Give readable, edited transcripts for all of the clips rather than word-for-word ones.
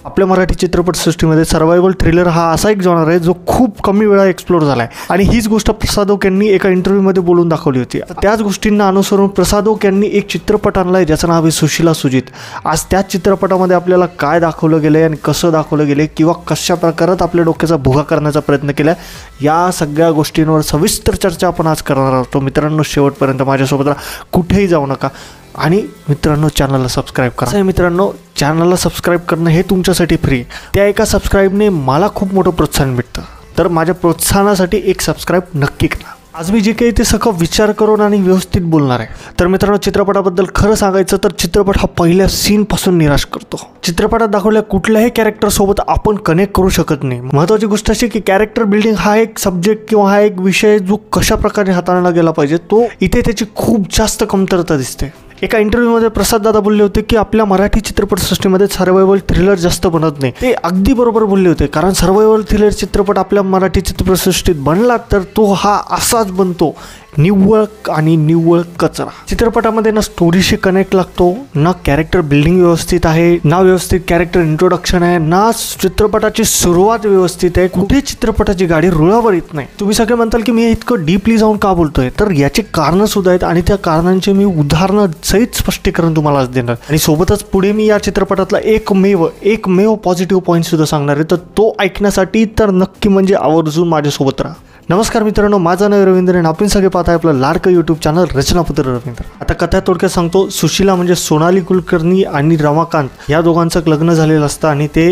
आपल्या Marathi चित्रपटसृष्टीमध्ये survival thriller हा असा एक जॉनर आहे जो खूप कमी वेळा एक्सप्लोर झाला आहे आणि हीच गोष्ट प्रसाद ओक यांनी एका इंटरव्ह्यूमध्ये बोलून दाखवली होती। त्याच गोष्टींना अनुसरून प्रसाद ओक यांनी एक चित्रपट आणलाय ज्याचं नाव आहे सुशीला सुजित। आज त्याच चित्रपटामध्ये आपल्याला काय दाखवलं गेलं आणि कसं दाखवलं गेले किंवा कशा प्रकारात आपल्या डोक्याचा भुगा करण्याचा प्रयत्न केला या सगळ्या गोष्टींवर सविस्तर चर्चा आपण आज करणार आहोत। मित्रांनो, शेवटपर्यंत माझ्यासोबत राहा, कुठेही जाऊ नका आणि मित्रांनो चॅनलला सबस्क्राईब करा। मित्रांनो, चॅनलला सबस्क्राईब करणं हे तुमच्यासाठी फ्री, त्या एका सबस्क्राईबने मला खूप मोठं प्रोत्साहन भेटतं, तर माझ्या प्रोत्साहनासाठी एक सबस्क्राईब नक्की करा। आज मी जे काही ते सगळं विचार करून आणि व्यवस्थित बोलणार आहे। तर मित्रांनो, चित्रपटाबद्दल खरं सांगायचं तर चित्रपट हा पहिल्या सीनपासून निराश करतो। चित्रपटात दाखवल्या कुठल्याही कॅरेक्टरसोबत आपण कनेक्ट करू शकत नाही। महत्त्वाची गोष्ट अशी की कॅरेक्टर बिल्डिंग हा एक सब्जेक्ट किंवा हा एक विषय जो कशा प्रकारे हाताळला गेला पाहिजे तो इथे त्याची खूप जास्त कमतरता दिसते। एका इंटरव्ह्यूमध्ये प्रसाद दादा बोलले होते की आपल्या मराठी चित्रपटसृष्टीमध्ये सर्वायवल थ्रिलर जास्त बनत नाही। ते अगदी बरोबर बोलले होते, कारण सर्वायवल थ्रिलर चित्रपट आपल्या मराठी चित्रपटसृष्टीत बनला तर तो हा असाच बनतो, निव्वळ आणि निव्वळ कचरा। चित्रपटामध्ये ना स्टोरीशी कनेक्ट लागतो, ना कॅरेक्टर बिल्डिंग व्यवस्थित आहे, ना व्यवस्थित कॅरेक्टर इंट्रोडक्शन आहे, ना चित्रपटाची सुरुवात व्यवस्थित आहे, कुठे चित्रपटाची गाडी रुळावर येत नाही। तुम्ही सगळे म्हणताल की मी इतकं डीपली जाऊन का बोलतोय, तर याची कारणं सुद्धा आहेत आणि त्या कारणांचे मी उदाहरणं सहित स्पष्टीकरण तुम्हाला आज देणार आणि सोबतच पुढे मी या चित्रपटातला एकमेव पॉझिटिव्ह पॉईंट सुद्धा सांगणार आहे, तर तो ऐकण्यासाठी तर नक्की म्हणजे आवर्जून माझ्यासोबत राहा। नमस्कार मित्रांनो, माझं नाव रवींद्र आणि आपण सगळे पाहताय आपलं लाडकं यूट्यूब चॅनल रचनापुत्र रवींद्र। आता कथा थोडक्यात सांगतो। सुशीला म्हणजे सोनाली कुलकर्णी आणि रमाकांत या दोघांचं लग्न झालेलं असतं आणि ते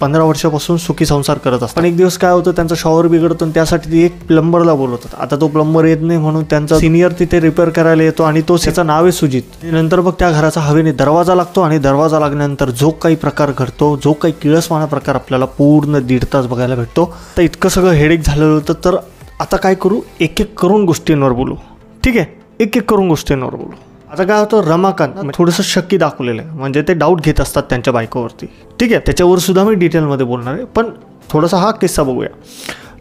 15 वर्षापासून सुखी संसार करत असतात। पण एक दिवस काय होतं, त्यांचा शॉवर बिघडतो आणि त्यासाठी ते एक प्लंबरला बोलवतात। आता तो प्लंबर येत नाही म्हणून त्यांचा सिनियर तिथे रिपेअर करायला येतो आणि तो त्याचं नाव आहे सुजित। नंतर मग त्या घराचा हवेने दरवाजा लागतो आणि दरवाजा लागल्यानंतर जो काही प्रकार घडतो, जो काही किळसवाणा प्रकार आपल्याला पूर्ण 1.5 तास बघायला भेटतो। तर इतकं सगळं हेडेक झालेलं होतं, तर आता काय करू, एक एक करून गोष्टींवर बोलू, ठीक आहे, एक एक करून गोष्टींवर बोलू। आता काय होतं, रमाकांत थोडंसं शक्की दाखवलेलं आहे, म्हणजे ते डाऊट घेत असतात त्यांच्या बायकोवरती, ठीक आहे, त्याच्यावर सुद्धा मी डिटेलमध्ये बोलणार आहे, पण थोडासा हा किस्सा बघूया।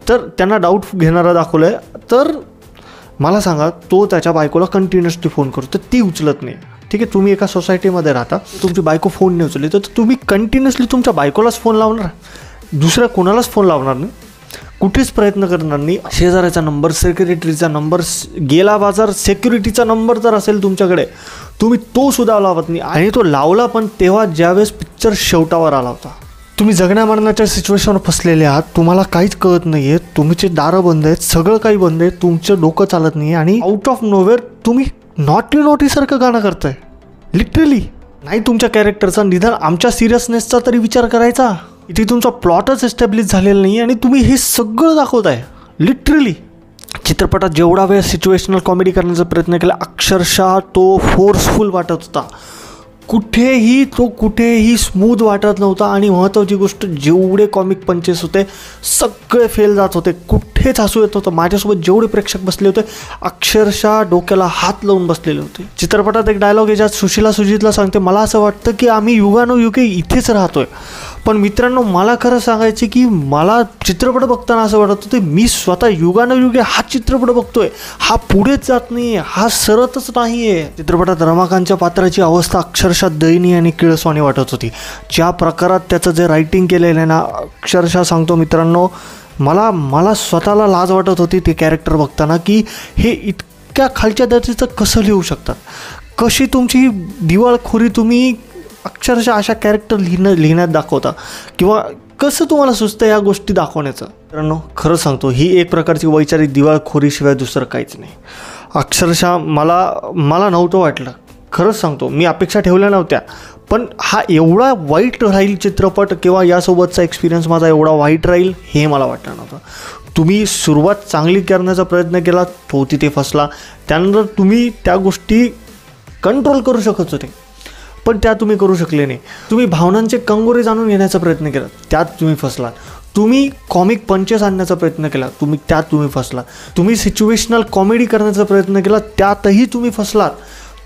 तर त्यांना डाऊट घेणारा दाखवलं आहे, तर मला सांगा, तो त्याच्या बायकोला कंटिन्युअसली फोन करतो, ती उचलत नाही, ठीक आहे। तुम्ही एका सोसायटीमध्ये राहता, तुमची बायको फोन नाही उचलली, तर तुम्ही कंटिन्युअसली तुमच्या बायकोलाच फोन लावणार, दुसऱ्या कोणालाच फोन लावणार नाही, कुठेच प्रयत्न करणार नाही। शेजाऱ्याचा नंबर, सेक्रेटरीचा नंबर, गेला बाजार सेक्युरिटीचा नंबर जर असेल तुमच्याकडे, तुम्ही तो सुद्धा लावत नाही आणि तो लावला पण तेव्हा ज्यावेळेस पिक्चर शेवटावर आला होता। तुम्ही जगण्या मरण्याच्या सिच्युएशनवर फसलेले आहात, तुम्हाला काहीच कळत नाही आहे, तुमचे दारं बंद आहेत, सगळं काही बंद आहे, तुमचं डोकं चालत नाही आणि आउट ऑफ नोवेअर तुम्ही नॉटीसारखं गाणं करताय, लिटरली। नाही तुमच्या कॅरेक्टरचा, निदान आमच्या सिरियसनेसचा तरी विचार करायचा। इथे तुमचा प्लॉटच एस्टॅब्लिश झालेला नाही आणि तुम्ही हे सगळं दाखवताय, लिटरली। चित्रपटात जेवढा वेळ सिच्युएशनल कॉमेडी करण्याचा प्रयत्न केला, अक्षरशः तो फोर्सफुल वाटत होता, कुठेही स्मूथ वाटत नव्हता आणि महत्त्वाची गोष्ट, जेवढे कॉमिक पंचेस होते सगळे फेल जात होते, कुठेच हसू येत होतं। माझ्यासोबत जेवढे प्रेक्षक बसले होते अक्षरशः डोक्याला हात लावून बसलेले होते। चित्रपटात एक डायलॉग आहे ज्यात सुशीला सुजितला सांगते, मला असं वाटतं की आम्ही युगानुयुगे इथेच राहतोय। पण मित्रांनो, मला खरं सांगायचं की मला चित्रपट बघताना असं वाटत होतं मी स्वतः युगानुयुगे हा चित्रपट बघतोय, हा पुढेच जात नाही, हा सरतच नाही आहे। चित्रपटात रमाकांतच्या पात्राची अवस्था अक्षरशः दयनीय आणि किळसवाणी वाटत होती। ज्या प्रकारात त्याचं जे रायटिंग केलेलं आहे ना, अक्षरशः सांगतो मित्रांनो, मला स्वतःला लाज वाटत होती ते कॅरेक्टर बघताना की हे इतक्या खालच्या दर्जाचं कसं लिहू शकतात, कशी तुमची दिवाळखोरी तुम्ही अक्षरशः अशा कॅरेक्टर लिहिण्यात दाखवता किंवा कसं तुम्हाला सुचतं या गोष्टी दाखवण्याचं। मित्रांनो, खरं सांगतो, ही एक प्रकारची वैचारिक दिवाळखोरीशिवाय दुसरं काहीच नाही। अक्षरशः मला नव्हतं वाटलं, खरंच सांगतो, मी अपेक्षा ठेवल्या नव्हत्या, पण हा एवढा वाईट राहील चित्रपट किंवा यासोबतचा एक्सपिरियन्स माझा एवढा वाईट राहील हे मला वाटलं नव्हतं। तुम्ही सुरुवात चांगली करण्याचा प्रयत्न केला, तो तिथे फसला, त्यानंतर तुम्ही त्या गोष्टी कंट्रोल करू शकत होते पण त्या तुम्ही करू शकले नाही। तुम्ही भावनांचे कंगोरे जाणून घेण्याचा प्रयत्न केला, त्यात तुम्ही फसलात। तुम्ही कॉमिक पंचेस आणण्याचा प्रयत्न केला, त्यात तुम्ही फसलात। तुम्ही सिच्युएशनल कॉमेडी करण्याचा प्रयत्न केला, त्यातही तुम्ही फसलात।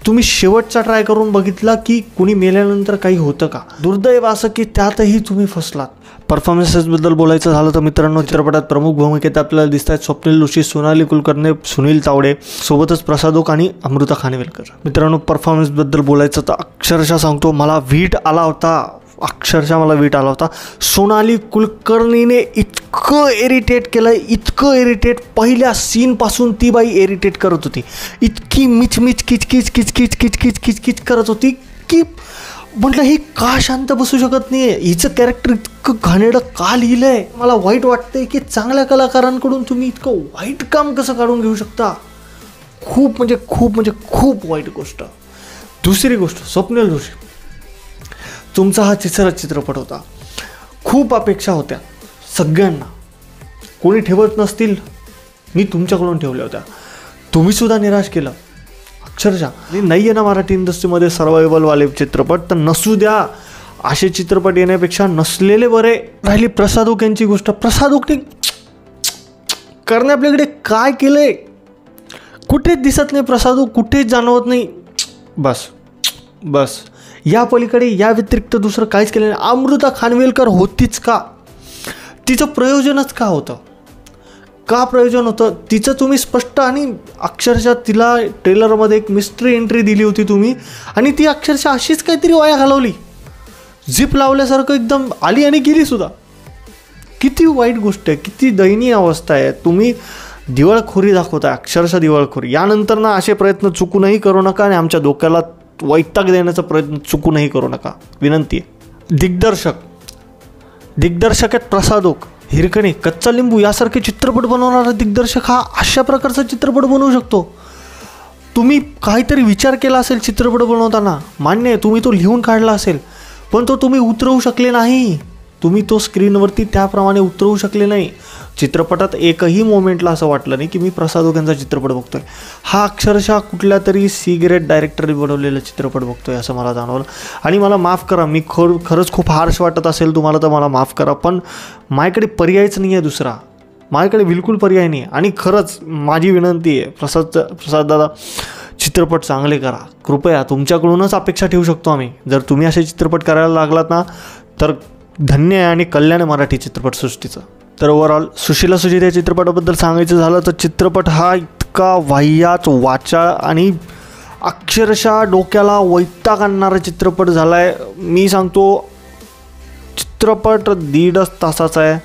तुम्ही शेवटचा ट्राय करून बघितला की कुणी मेल्यानंतर काही होतं का, दुर्दैव असं की त्यातही तुम्ही फसलात। परफॉर्मन्सेसबद्दल बोलायचं झालं तर मित्रांनो, चित्रपटात प्रमुख भूमिकेत आपल्याला दिसत आहेत स्वप्नील जोशी, सोनाली कुलकर्णी, सुनील तावडे, सोबतच प्रसाद ओक आणि अमृता खानविलकर। मित्रांनो, परफॉर्मन्सबद्दल बोलायचं तर अक्षरशः सांगतो, मला वीट आला होता अक्षरशः मला वीट आला होता. सोनाली कुलकर्णीने इतकं इरिटेट केलं, इतकं इरिटेट, पहिल्या सीनपासून ती बाई इरिटेट करत होती. इतकी मिचमिच किचकिच किचकिच किचकिच किचकिच करत होती की म्हटलं ही का शांत बसू शकत नाही आहे, हिचं कॅरेक्टर इतकं घाणेरडं का लिहिलं आहे. मला वाईट वाटतंय की चांगल्या कलाकारांकडून तुम्ही इतकं वाईट काम कसं काढून घेऊ शकता. खूप खूप वाईट गोष्ट. दुसरी गोष्ट, स्वप्नील जोशी, तुमचा हा चित्रपट होता, खूप अपेक्षा होत्या सगळ्यांना. कोणी ठेवत नसतील, मी तुमच्याकडून ठेवल्या होत्या, तुम्हीसुद्धा निराश केलं अक्षरशः. नाही आहे ना मराठी इंडस्ट्रीमध्ये सर्वायवलवाले चित्रपट, तर नसू द्या. असे चित्रपट येण्यापेक्षा नसलेले बरे. राहिली प्रसाद ओक यांची गोष्ट. प्रसाद ओकने करणे आपल्याकडे काय केलं आहे, कुठेच दिसत नाही प्रसाद ओक, कुठेच जाणवत नाही. बस या पलीकडे या व्यतिरिक्त दुसरं काहीच केलं नाही. अमृता खानवेलकर होतीच का, तिचं प्रयोजनच का होतं, का प्रयोजन होतं तिचं तुम्ही स्पष्ट आणि अक्षरशः तिला ट्रेलरमध्ये एक मिस्ट्री एंट्री दिली होती तुम्ही, आणि ती अक्षरशः अशीच काहीतरी वाया घालवली. झिप लावल्यासारखं एकदम आली आणि गेली सुद्धा. किती वाईट गोष्ट आहे, किती दयनीय अवस्था आहे. तुम्ही दिवाळखोरी दाखवताय, अक्षरशः दिवाळखोरी. यानंतर ना असे प्रयत्न चुकूनही करू नका आणि आमच्या डोक्याला वैताग देण्याचा प्रयत्न चुकूनही करू नका, विनंती आहे. दिग्दर्शक आहेत प्रसाद ओक. हिरकणी, कच्चा लिंबू यासारखे चित्रपट बनवणारा दिग्दर्शक हा अशा प्रकारचा चित्रपट बनवू शकतो. तुम्ही काहीतरी विचार केला असेल चित्रपट बनवताना, मान्य आहे, तुम्ही तो लिहून काढला असेल, पण तो तुम्ही उतरवू शकले नाही. तुम्ही तो स्क्रीनवरती त्याप्रमाणे उतरवू शकले नाही. चित्रपटात एकही मोमेंटला असं वाटलं नाही की मी प्रसाद ओक यांचा चित्रपट बघतोय. हा अक्षरशः कुठल्या तरी सिगरेट डायरेक्टरने बनवलेला चित्रपट बघतोय असं मला जाणवलं. आणि मला माफ करा, मी खरंच खूप हार्श वाटत असेल तुम्हाला तर मला माफ करा, पण माझ्याकडे पर्यायच नाही आहे दुसरा. माझ्याकडे बिलकुल पर्याय नाही. आणि खरंच माझी विनंती आहे, प्रसाद दादा चित्रपट चांगले करा कृपया. तुमच्याकडूनच अपेक्षा ठेवू शकतो आम्ही. जर तुम्ही असे चित्रपट करायला लागलात ना तर धन्य आहे आणि कल्याण मराठी चित्रपटसृष्टीचं. तर ओव्हरऑल सुशीला सुजित या चित्रपटाबद्दल सांगायचं झालं तर चित्रपट हा इतका वाह्यात, वाचाळ आणि अक्षरशः डोक्याला वैताग आणणारा चित्रपट झाला आहे. मी सांगतो चित्रपट 1.5 तासाचा आहे,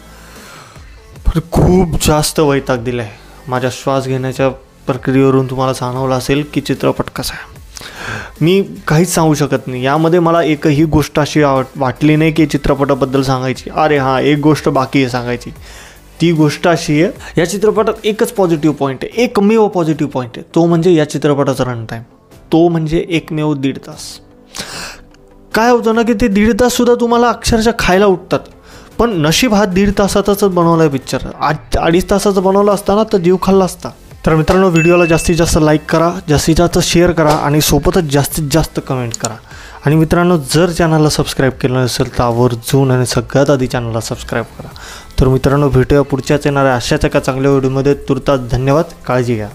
पण खूप जास्त वैताग दिला आहे. माझ्या श्वास घेण्याच्या प्रक्रियेवरून तुम्हाला जाणवलं असेल की चित्रपट कसा आहे. मी काहीच सांगू शकत नाही. यामध्ये मला एकही गोष्ट अशी वाटली नाही की चित्रपटाबद्दल सांगायची. अरे हां, एक गोष्ट बाकी आहे सांगायची. ती गोष्ट अशी आहे, या चित्रपटात एकच पॉझिटिव्ह पॉईंट आहे, एकमेव पॉझिटिव्ह पॉईंट आहे, तो म्हणजे या चित्रपटाचा रन टाईम. तो म्हणजे एकमेव 1.5 तास. काय होतं ना की ते 1.5 ताससुद्धा तुम्हाला अक्षरशः खायला उठतात. पण नशीब हा 1.5 तासाचाच बनवला आहे पिक्चर. 2.5 तासाचा बनवला असताना तर जीव खाल्ला असता. तर मित्रांनो, व्हिडिओला जास्तीत जास्त लाईक करा, जास्तीत जास्त शेअर करा आणि सोबतच जास्तीत जास्त कमेंट करा. आणि मित्रांनो, जर चॅनलला सबस्क्राईब केलं नसेल तर आवर्जून आणि सगळ्यात आधी चॅनलला सबस्क्राईब करा. तर मित्रांनो, भेटूया पुढच्याच येणाऱ्या अशाच एका चांगल्या व्हिडिओमध्ये. तुर्तास धन्यवाद, काळजी घ्या.